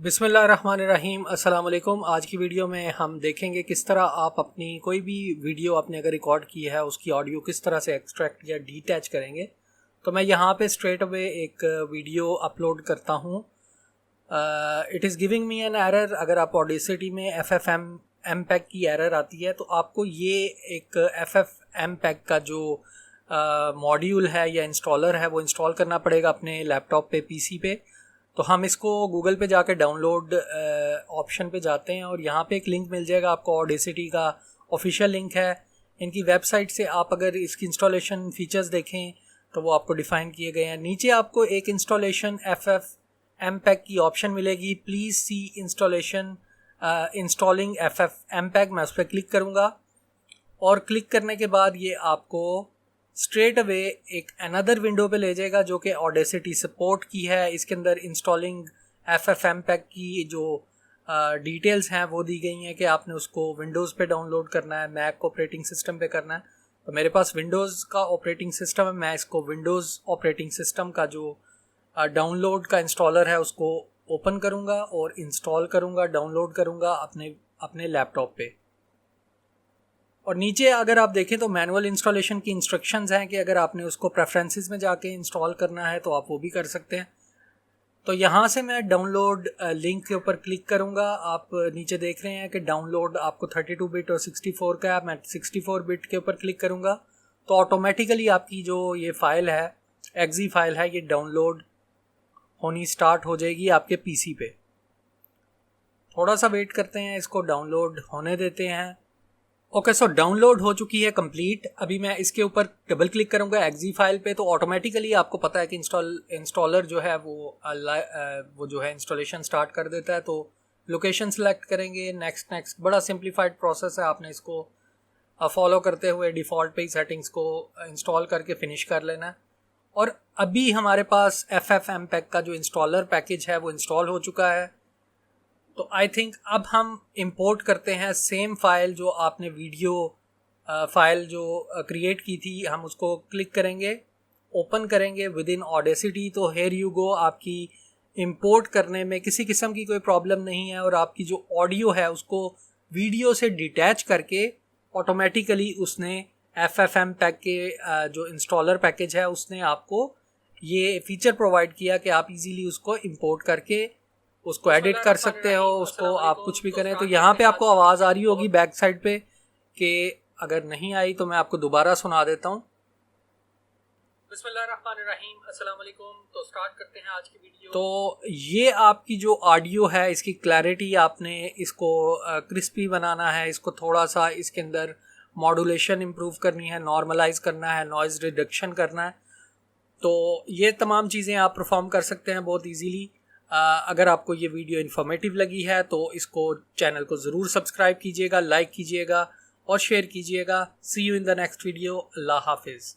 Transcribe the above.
बिस्मिल्लाहिर्रहमानिर्रहीम अस्सलाम वालेकुम। आज की वीडियो में हम देखेंगे किस तरह आप अपनी कोई भी वीडियो आपने अगर रिकॉर्ड की है उसकी ऑडियो किस तरह से एक्सट्रैक्ट या डीटैच करेंगे। तो मैं यहाँ पे स्ट्रेट अवे एक वीडियो अपलोड करता हूँ। It is giving me an error. अगर आप ऑडेसिटी में FFmpeg की एरर आती है तो आपको ये एक FFmpeg का जो मॉड्यूल है या इंस्टॉलर है वो इंस्टॉल करना पड़ेगा अपने लैपटॉप पे, पीसी पे। तो हम इसको गूगल पे जाके डाउनलोड ऑप्शन पे जाते हैं और यहाँ पे एक लिंक मिल जाएगा आपको। ऑडेसिटी का ऑफिशियल लिंक है। इनकी वेबसाइट से आप अगर इसकी इंस्टॉलेशन फीचर्स देखें तो वो आपको डिफ़ाइन किए गए हैं। नीचे आपको एक इंस्टॉलेशन FFmpeg की ऑप्शन मिलेगी, please see installation installing FFmpeg। मैं उस पर क्लिक करूँगा और क्लिक करने के बाद ये आपको स्ट्रेट अवे एक अनदर विंडो पे ले जाएगा जो कि ऑडेसिटी सपोर्ट की है। इसके अंदर इंस्टॉलिंग FFmpeg की जो डिटेल्स हैं वो दी गई हैं कि आपने उसको विंडोज़ पे डाउनलोड करना है, मैक ऑपरेटिंग सिस्टम पे करना है। तो मेरे पास विंडोज़ का ऑपरेटिंग सिस्टम है। मैं इसको विंडोज़ ऑपरेटिंग सिस्टम का जो डाउनलोड का इंस्टॉलर है उसको ओपन करूँगा और इंस्टॉल करूँगा, डाउनलोड करूँगा अपने लैपटॉप पे। और नीचे अगर आप देखें तो मैनुअल इंस्टॉलेशन की इंस्ट्रक्शंस हैं कि अगर आपने उसको प्रेफरेंसेस में जाके इंस्टॉल करना है तो आप वो भी कर सकते हैं। तो यहाँ से मैं डाउनलोड लिंक के ऊपर क्लिक करूँगा। आप नीचे देख रहे हैं कि डाउनलोड आपको 32 बिट और 64 का है। मैं 64 बिट के ऊपर क्लिक करूँगा तो ऑटोमेटिकली आपकी जो ये फ़ाइल है, एक्जी फाइल है, ये डाउनलोड होनी स्टार्ट हो जाएगी आपके पीसी पे। थोड़ा सा वेट करते हैं, इसको डाउनलोड होने देते हैं। ओके, सो डाउनलोड हो चुकी है कंप्लीट। अभी मैं इसके ऊपर डबल क्लिक करूंगा एक्जी फाइल पे तो ऑटोमेटिकली आपको पता है कि इंस्टॉलर जो है वो जो है इंस्टॉलेशन स्टार्ट कर देता है। तो लोकेशन सेलेक्ट करेंगे, नेक्स्ट। बड़ा सिंप्लीफाइड प्रोसेस है, आपने इसको फॉलो करते हुए डिफ़ॉल्ट पे ही सेटिंग्स को इंस्टॉल करके फिनिश कर लेना है। और अभी हमारे पास FFmpeg का जो इंस्टॉलर पैकेज है वो इंस्टॉल हो चुका है। तो आई थिंक अब हम इंपोर्ट करते हैं सेम फाइल जो आपने वीडियो फाइल जो क्रिएट की थी। हम उसको क्लिक करेंगे, ओपन करेंगे विद इन ऑडेसिटी। तो हेयर यू गो, आपकी इंपोर्ट करने में किसी किस्म की कोई प्रॉब्लम नहीं है और आपकी जो ऑडियो है उसको वीडियो से डिटैच करके ऑटोमेटिकली उसने FFmpeg के जो इंस्टॉलर पैकेज है उसने आपको ये फीचर प्रोवाइड किया कि आप इजीली उसको इंपोर्ट करके उसको एडिट कर सकते हो, उसको आप कुछ भी करें। तो यहाँ पे आपको आवाज़ आ रही होगी बैक साइड पे कि अगर नहीं आई तो मैं आपको दोबारा सुना देता हूँ। बिस्मिल्लाहिर्रहमानिर्रहीम, अस्सलाम वालेकुम। तो स्टार्ट करते हैं आज की वीडियो। तो ये आपकी जो ऑडियो है इसकी क्लैरिटी, आपने इसको क्रिस्पी बनाना है, इसको थोड़ा सा इसके अंदर मॉड्यूलेशन इम्प्रूव करनी है, नॉर्मलाइज करना है, नॉइज़ रिडक्शन करना है। तो ये तमाम चीज़ें आप परफॉर्म कर सकते हैं बहुत ईजीली। अगर आपको ये वीडियो इन्फॉर्मेटिव लगी है तो इसको चैनल को ज़रूर सब्सक्राइब कीजिएगा, लाइक कीजिएगा और शेयर कीजिएगा। See you in the next video. अल्लाह हाफिज़।